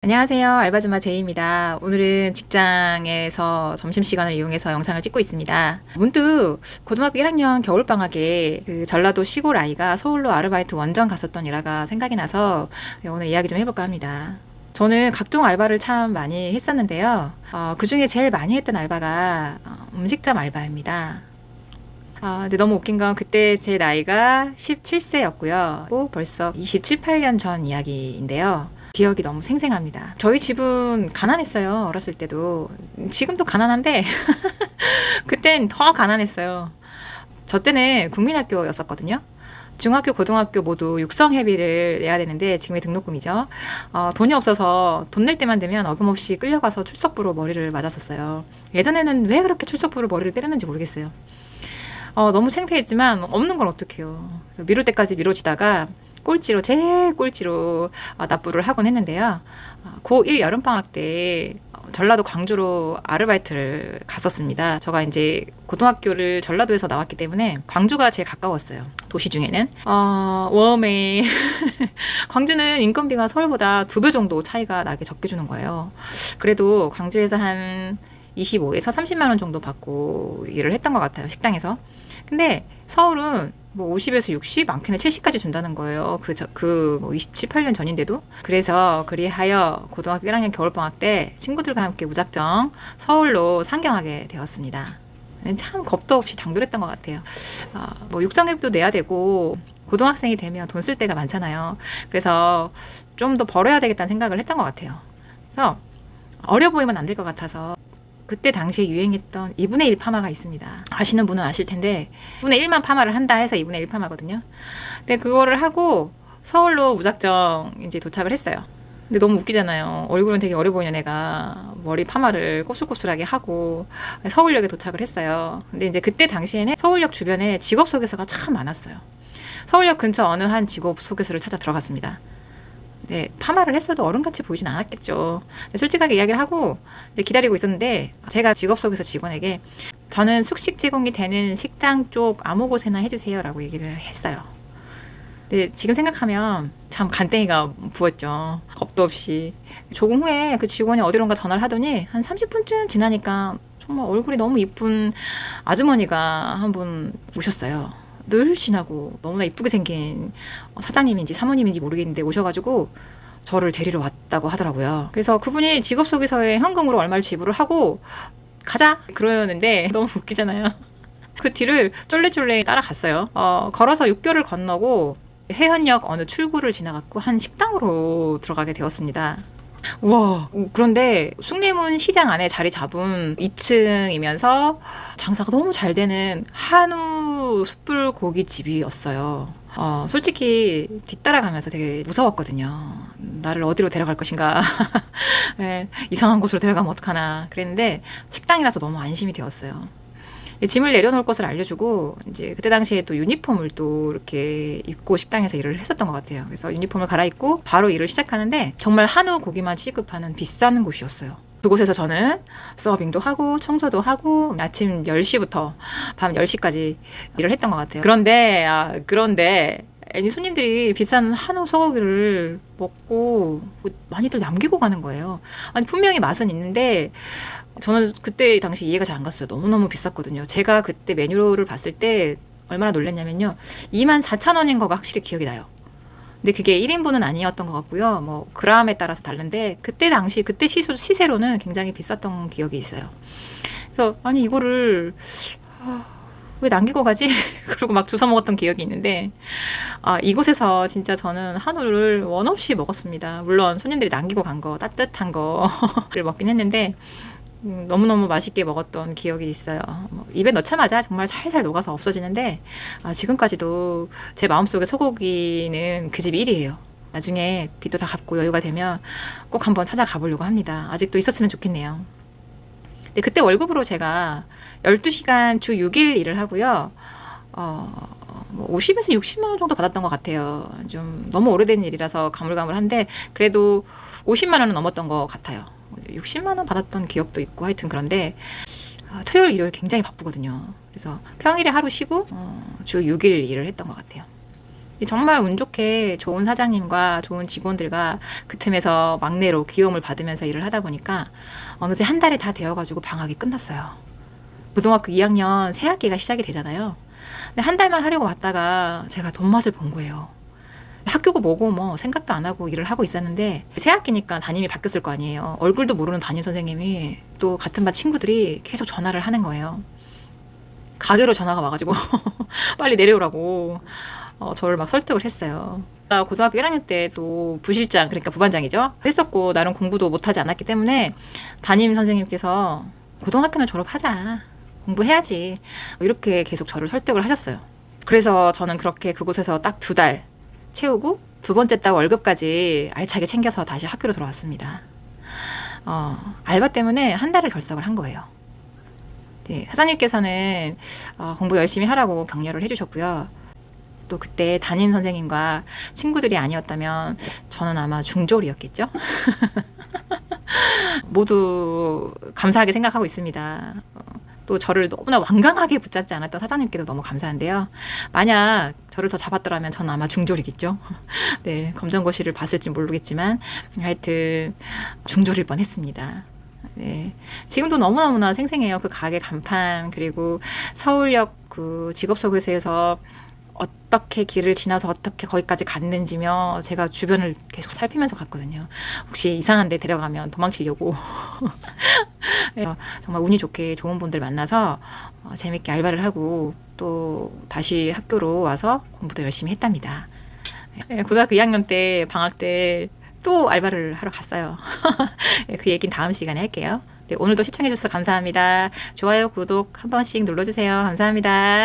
안녕하세요. 알바즈마 제이입니다. 오늘은 직장에서 점심시간을 이용해서 영상을 찍고 있습니다. 문득 고등학교 1학년 겨울방학에 그 전라도 시골 아이가 서울로 아르바이트 원정 갔었던 일화가 생각이 나서 오늘 이야기 좀 해볼까 합니다. 저는 각종 알바를 참 많이 했었는데요. 그 중에 제일 많이 했던 알바가 음식점 알바입니다. 근데 너무 웃긴 건 그때 제 나이가 17세였고요. 벌써 27, 8년 전 이야기인데요. 기억이 너무 생생합니다. 저희 집은 가난했어요. 어렸을 때도. 지금도 가난한데 그땐 더 가난했어요. 저 때는 국민학교였었거든요. 중학교, 고등학교 모두 육성회비를 내야 되는데 지금의 등록금이죠. 돈이 없어서 돈 낼 때만 되면 어김없이 끌려가서 출석부로 머리를 맞았었어요. 예전에는 왜 그렇게 출석부로 머리를 때렸는지 모르겠어요. 너무 창피했지만 없는 걸 어떡해요. 그래서 미룰 때까지 미뤄지다가 제일 꼴찌로 납부를 하곤 했는데요. 고1 여름방학 때 전라도 광주로 아르바이트를 갔었습니다. 제가 이제 고등학교를 전라도에서 나왔기 때문에 광주가 제일 가까웠어요. 도시 중에는. 웜에 광주는 인건비가 서울보다 2배 정도 차이가 나게 적게 주는 거예요. 그래도 광주에서 한 25에서 30만 원 정도 받고 일을 했던 것 같아요. 식당에서. 근데 서울은 뭐 50에서 60, 많게는 70까지 준다는 거예요. 뭐 27, 8년 전인데도. 그래서 그리하여 고등학교 1학년 겨울방학 때 친구들과 함께 무작정 서울로 상경하게 되었습니다. 참 겁도 없이 당돌했던 것 같아요. 뭐 육성회비도 내야 되고 고등학생이 되면 돈 쓸 때가 많잖아요. 그래서 좀 더 벌어야 되겠다는 생각을 했던 것 같아요. 그래서 어려 보이면 안 될 것 같아서 그때 당시에 유행했던 2분의 1 파마가 있습니다. 아시는 분은 아실 텐데 2분의 1만 파마를 한다 해서 2분의 1 파마거든요. 근데 그거를 하고 서울로 무작정 이제 도착을 했어요. 근데 너무 웃기잖아요. 얼굴은 되게 어려 보이는 애가 머리 파마를 꼬슬꼬슬하게 하고 서울역에 도착을 했어요. 근데 이제 그때 당시에는 서울역 주변에 직업 소개서가 참 많았어요. 서울역 근처 어느 한 직업 소개서를 찾아 들어갔습니다. 네, 파마를 했어도 어른같이 보이진 않았겠죠. 솔직하게 이야기를 하고 기다리고 있었는데 제가 직업 소개서 직원에게 저는 숙식 제공이 되는 식당 쪽 아무 곳에나 해주세요 라고 얘기를 했어요. 근데 지금 생각하면 참 간땡이가 부었죠. 겁도 없이. 조금 후에 그 직원이 어디론가 전화를 하더니 한 30분쯤 지나니까 정말 얼굴이 너무 이쁜 아주머니가 한 분 오셨어요. 늘씬하고 너무나 이쁘게 생긴 사장님인지 사모님인지 모르겠는데 오셔가지고 저를 데리러 왔다고 하더라고요. 그래서 그분이 직업소개서에 현금으로 얼마를 지불을 하고 가자 그러는데 너무 웃기잖아요. 그 뒤를 쫄래쫄래 따라갔어요. 걸어서 6교를 건너고 해안역 어느 출구를 지나갔고 한 식당으로 들어가게 되었습니다. 우와. 그런데 숭례문 시장 안에 자리 잡은 2층이면서 장사가 너무 잘 되는 한우 숯불 고깃집이었어요. 솔직히 뒤따라가면서 되게 무서웠거든요. 나를 어디로 데려갈 것인가. 네, 이상한 곳으로 데려가면 어떡하나 그랬는데 식당이라서 너무 안심이 되었어요. 짐을 내려놓을 것을 알려주고 이제 그때 당시에 또 유니폼을 또 이렇게 입고 식당에서 일을 했었던 것 같아요. 그래서 유니폼을 갈아입고 바로 일을 시작하는데 정말 한우 고기만 취급하는 비싼 곳이었어요. 그곳에서 저는 서빙도 하고 청소도 하고 아침 10시부터 밤 10시까지 일을 했던 것 같아요. 그런데 애니 손님들이 비싼 한우 소고기를 먹고 많이들 남기고 가는 거예요. 아니 분명히 맛은 있는데 저는 그때 당시 이해가 잘 안 갔어요. 너무너무 비쌌거든요. 제가 그때 메뉴를 봤을 때 얼마나 놀랐냐면요. 24,000원인 거가 확실히 기억이 나요. 근데 그게 1인분은 아니었던 것 같고요. 뭐 그램에 따라서 다른데 그때 시세로는 굉장히 비쌌던 기억이 있어요. 그래서 아니 이거를 왜 남기고 가지? 그러고 막 주워 먹었던 기억이 있는데 이곳에서 진짜 저는 한우를 원 없이 먹었습니다. 물론 손님들이 남기고 간 거 따뜻한 거를 먹긴 했는데 너무너무 맛있게 먹었던 기억이 있어요. 입에 넣자마자 정말 살살 녹아서 없어지는데 지금까지도 제 마음속에 소고기는 그 집이 1위예요. 나중에 빚도 다 갚고 여유가 되면 꼭 한번 찾아가 보려고 합니다. 아직도 있었으면 좋겠네요. 근데 그때 월급으로 제가 12시간 주 6일 일을 하고요. 뭐 50에서 60만 원 정도 받았던 것 같아요. 좀 너무 오래된 일이라서 가물가물한데 그래도 50만 원은 넘었던 것 같아요. 60만 원 받았던 기억도 있고 하여튼 그런데 토요일 일요일 굉장히 바쁘거든요. 그래서 평일에 하루 쉬고 주 6일 일을 했던 것 같아요. 정말 운 좋게 좋은 사장님과 좋은 직원들과 그 틈에서 막내로 귀여움을 받으면서 일을 하다 보니까 어느새 한 달이 다 되어가지고 방학이 끝났어요. 고등학교 2학년 새 학기가 시작이 되잖아요. 근데 한 달만 하려고 왔다가 제가 돈 맛을 본 거예요. 학교고 뭐고 뭐 생각도 안 하고 일을 하고 있었는데 새 학기니까 담임이 바뀌었을 거 아니에요. 얼굴도 모르는 담임 선생님이 또 같은 반 친구들이 계속 전화를 하는 거예요. 가게로 전화가 와가지고 빨리 내려오라고 저를 막 설득을 했어요. 나 고등학교 1학년 때 또 부실장, 그러니까 부반장이죠. 했었고 나름 공부도 못하지 않았기 때문에 담임 선생님께서 고등학교는 졸업하자. 공부해야지. 이렇게 계속 저를 설득을 하셨어요. 그래서 저는 그렇게 그곳에서 딱 2달 채우고 두 번째 달 월급까지 알차게 챙겨서 다시 학교로 돌아왔습니다. 알바 때문에 한 달을 결석을 한 거예요. 네, 사장님께서는 공부 열심히 하라고 격려를 해주셨고요. 또 그때 담임 선생님과 친구들이 아니었다면 저는 아마 중졸이었겠죠? 모두 감사하게 생각하고 있습니다. 또 저를 너무나 완강하게 붙잡지 않았던 사장님께도 너무 감사한데요. 만약 저를 더 잡았더라면 저는 아마 중졸이겠죠. 네, 검정고시를 봤을지 모르겠지만 하여튼 중졸일 뻔했습니다. 네, 지금도 너무너무나 생생해요. 그 가게 간판, 그리고 서울역 그 직업소개서에서 어떻게 길을 지나서 어떻게 거기까지 갔는지며 제가 주변을 계속 살피면서 갔거든요. 혹시 이상한 데 데려가면 도망치려고. 정말 운이 좋게 좋은 분들 만나서 재밌게 알바를 하고 또 다시 학교로 와서 공부도 열심히 했답니다. 고등학교 2학년 때 방학 때 또 알바를 하러 갔어요. 그 얘기는 다음 시간에 할게요. 네, 오늘도 시청해주셔서 감사합니다. 좋아요, 구독 한 번씩 눌러주세요. 감사합니다.